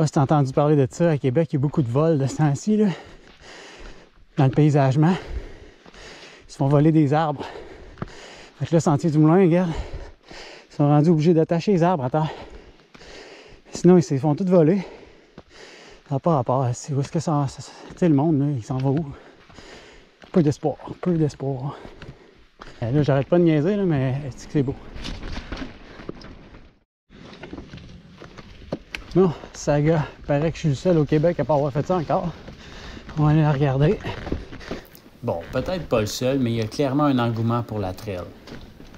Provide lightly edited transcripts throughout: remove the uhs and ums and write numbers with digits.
pas si tu as entendu parler de ça. À Québec, il y a beaucoup de vols de ce temps-ci, là. Dans le paysagement. Ils se font voler des arbres. Fait que là, Sentier du Moulin, regarde, ils sont rendus obligés d'attacher les arbres à terre. Sinon, ils se font tous voler. Ça n'a pas rapport. C'est où est-ce que ça... Tu sais, le monde, là, il s'en va où? Peu d'espoir. Peu d'espoir. Là, j'arrête pas de niaiser, là, mais est-ce que c'est beau? Bon, saga. Il paraît que je suis le seul au Québec à pas avoir fait ça encore. On va aller la regarder. Bon, peut-être pas le seul, mais il y a clairement un engouement pour la trail.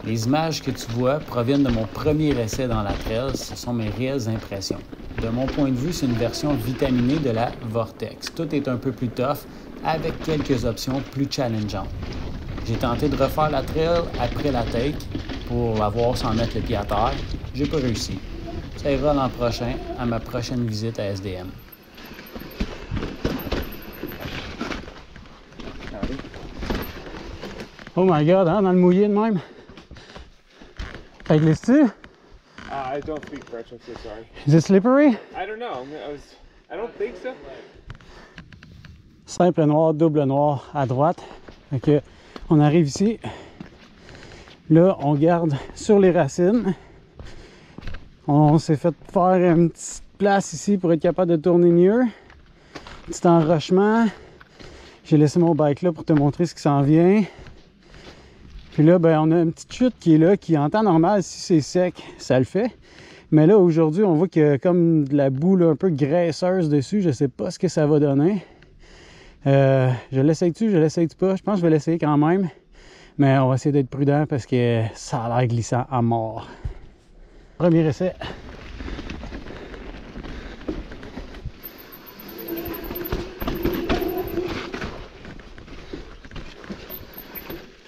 Les images que tu vois proviennent de mon premier essai dans la trail, ce sont mes réelles impressions. De mon point de vue, c'est une version vitaminée de la Vortex. Tout est un peu plus tough, avec quelques options plus challengeantes. J'ai tenté de refaire la trail après la take pour la voir sans mettre le pied à terre. J'ai pas réussi. Ça ira l'an prochain, à ma prochaine visite à SDM. Oh my god, hein, dans le mouillé de même. Ça glisse-tu? I don't speak French, I'm so sorry. Is it slippery? I don't know. I don't think so. Simple noir, double noir à droite. Fait que on arrive ici. Là, on garde sur les racines. On s'est fait faire une petite place ici pour être capable de tourner mieux. Petit enrochement. J'ai laissé mon bike là pour te montrer ce qui s'en vient. Puis là, ben, on a une petite chute qui est là, qui en temps normal, si c'est sec, ça le fait. Mais là, aujourd'hui, on voit qu'il y a comme de la boue là, un peu graisseuse dessus. Je sais pas ce que ça va donner. Je l'essaye-tu, je l'essaye-tu pas? Je pense que je vais l'essayer quand même. Mais on va essayer d'être prudent parce que ça a l'air glissant à mort. Premier essai.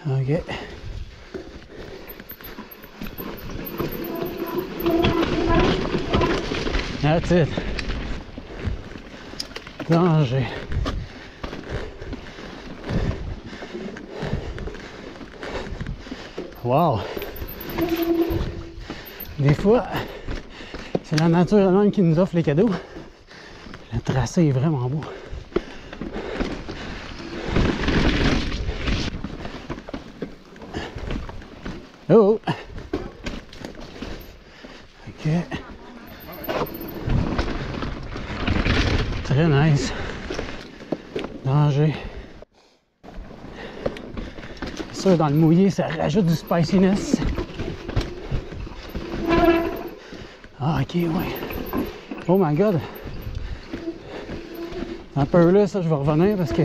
OK. That's it. Danger. Wow! Des fois, c'est la nature elle-même qui nous offre les cadeaux. Le tracé est vraiment beau. Oh! OK. Très nice. Danger. C'est sûr, dans le mouillé, ça rajoute du spiciness. Ah, ok, ouais. Oh my god. Un peu là, ça, je vais revenir parce que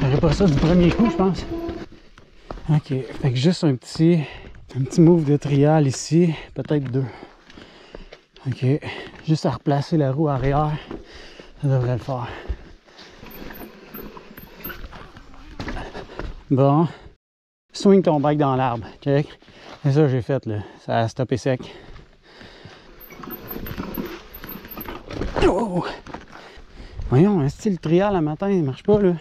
j'aurais pas ça du premier coup, je pense. Ok, fait que juste un petit move de trial ici, peut-être deux. Ok, juste à replacer la roue arrière, ça devrait le faire. Bon, swing ton bike dans l'arbre, ok? C'est ça que j'ai fait là, ça a stoppé sec. Oh! Voyons, un style trial à matin, il marche pas là.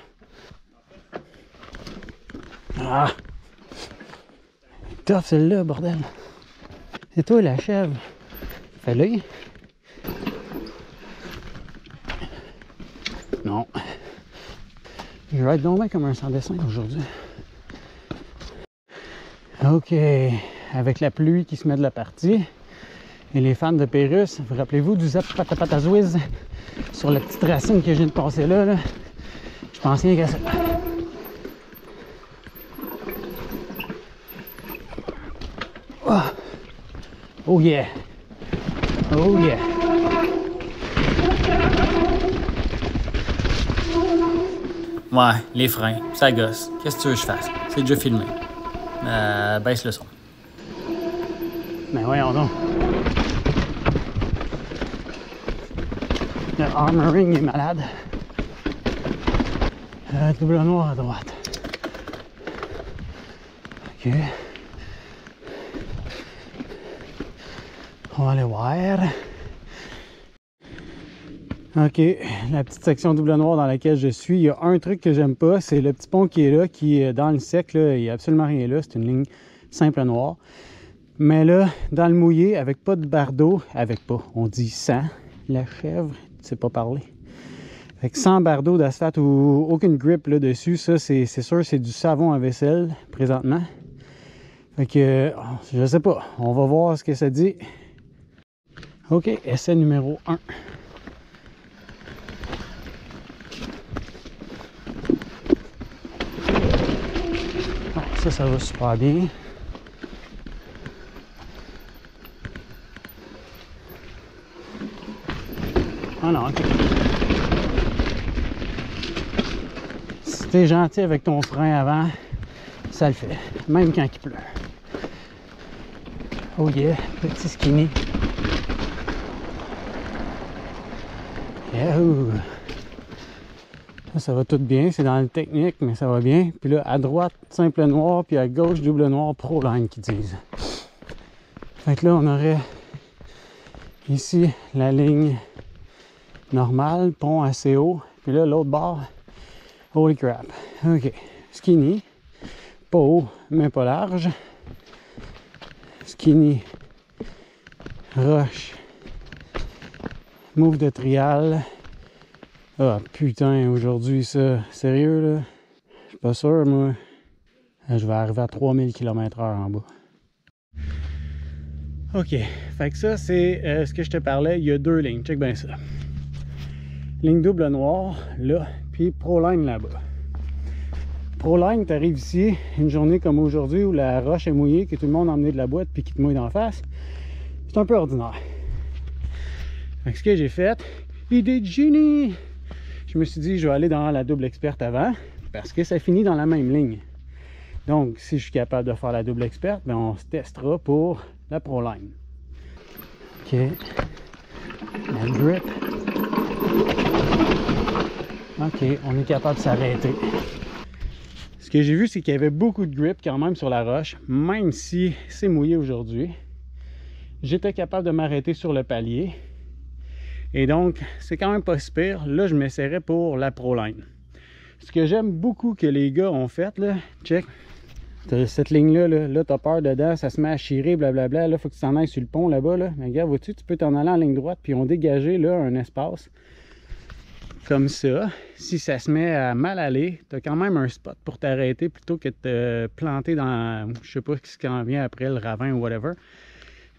Ah! Tough celle-là, bordel. C'est toi la chèvre. Fais-le. Non. Je vais être donc bien comme un sans-dessin aujourd'hui. OK. Avec la pluie qui se met de la partie. Et les fans de Pérus, vous rappelez-vous du zap patapatazouiz sur la petite racine que je viens de passer là? Je pense rien qu'à ça. Oh. Oh yeah! Oh yeah! Ouais, les freins, ça gosse. Qu'est-ce que tu veux que je fasse? C'est déjà filmé. Baisse le son. Mais voyons donc. Le armoring est malade. Double noir à droite. OK. On va aller voir. OK, la petite section double noir dans laquelle je suis, il y a un truc que j'aime pas, c'est le petit pont qui est là, qui est dans le sec, là, il n'y a absolument rien là, c'est une ligne simple noire. Mais là, dans le mouillé, avec pas de bardeau, on dit sans, la chèvre, tu sais pas parler. Avec 100 bardeaux d'asphalte ou aucune grip là dessus, ça c'est sûr c'est du savon à vaisselle présentement. Fait que je sais pas, on va voir ce que ça dit. Ok, essai numéro 1. Bon, ça va super bien. Ah non, ok. Si t'es gentil avec ton frein avant, ça le fait, même quand il pleut. Oh yeah, petit skinny. Yahoo! Ça va tout bien, c'est dans le technique, mais ça va bien. Puis là, à droite, simple noir, puis à gauche, double noir, Proline qu'ils disent. Fait que là, on aurait ici la ligne normale, pont assez haut. Puis là, l'autre bord, holy crap. Ok, skinny, pas haut, mais pas large. Skinny, roche, move de trial. Ah putain, aujourd'hui ça, sérieux là? Je suis pas sûr moi. Je vais arriver à 3000 km/h en bas. Ok, fait que ça c'est ce que je te parlais, il y a deux lignes, check bien ça. Ligne double noire, là, puis Proline là-bas. Proline, tu arrives ici, une journée comme aujourd'hui où la roche est mouillée, que tout le monde a emmené de la boîte puis qui te mouille d'en face, c'est un peu ordinaire. Fait que ce que j'ai fait, idée de génie! Je me suis dit, je vais aller dans la double experte avant, parce que ça finit dans la même ligne. Donc, si je suis capable de faire la double experte, ben on se testera pour la Proline. Ok. La grip. Ok, on est capable de s'arrêter. Ce que j'ai vu, c'est qu'il y avait beaucoup de grip quand même sur la roche, même si c'est mouillé aujourd'hui. J'étais capable de m'arrêter sur le palier. Et donc, c'est quand même pas si pire. Là, je m'essaierais pour la Proline. Ce que j'aime beaucoup que les gars ont fait, là, check, cette ligne-là, là, t'as peur dedans, ça se met à chirer, blablabla. Là, faut que tu t'en ailles sur le pont là-bas. Là. Mais regarde, vois-tu, tu peux t'en aller en ligne droite, puis on dégagé là un espace comme ça. Si ça se met à mal aller, tu as quand même un spot pour t'arrêter plutôt que de te planter dans, je sais pas ce qui en vient après, le ravin ou whatever.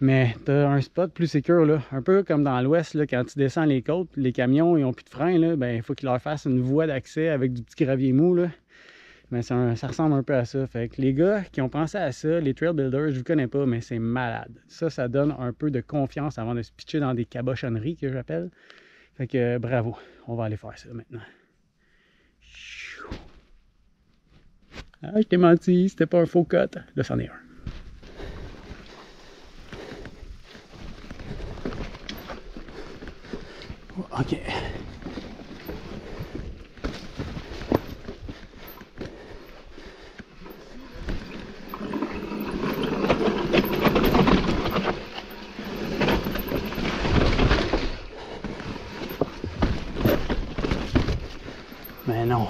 Mais tu as un spot plus sécure, là. Un peu comme dans l'ouest, là, quand tu descends les côtes, les camions ils n'ont plus de frein, là, ben, il faut qu'ils leur fassent une voie d'accès avec du petit gravier mou. Là. Mais ça ressemble un peu à ça. Fait que les gars qui ont pensé à ça, les trail builders, je vous connais pas, mais c'est malade. Ça donne un peu de confiance avant de se pitcher dans des cabochonneries que j'appelle. Fait que bravo, on va aller faire ça maintenant. Ah, je t'ai menti, c'était pas un faux cut. Là, c'en est un. Ok. Mais non.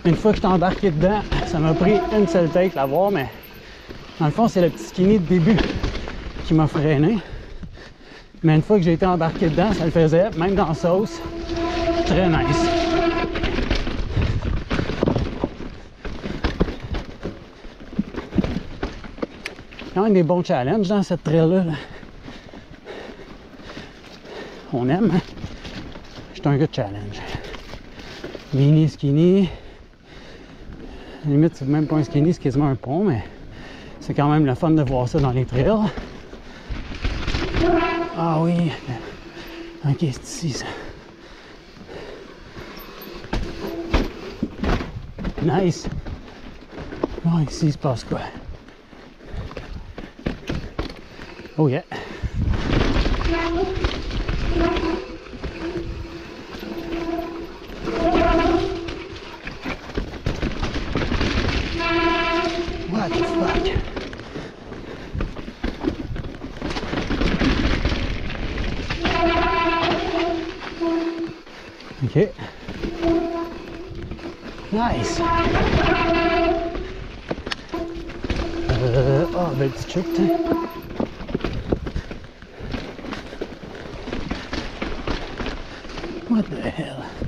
Une fois que je t'ai embarqué dedans, ça m'a pris une seule take la voir, mais dans le fond, c'est le petit skinny de début qui m'a freiné. Mais une fois que j'ai été embarqué dedans, ça le faisait, même dans la sauce, très nice. Quand même des bons challenges dans cette trail-là. On aime, hein? Je suis un gars de challenge. Mini, skinny. Limite, c'est même pas un skinny, c'est quasiment un pont, mais c'est quand même le fun de voir ça dans les trails. Ah oui, ok, c'est ici ça. Nice. Oh, ici il se passe quoi? Oh yeah. What the fuck? Ok. Nice. ben petit chute. What the hell?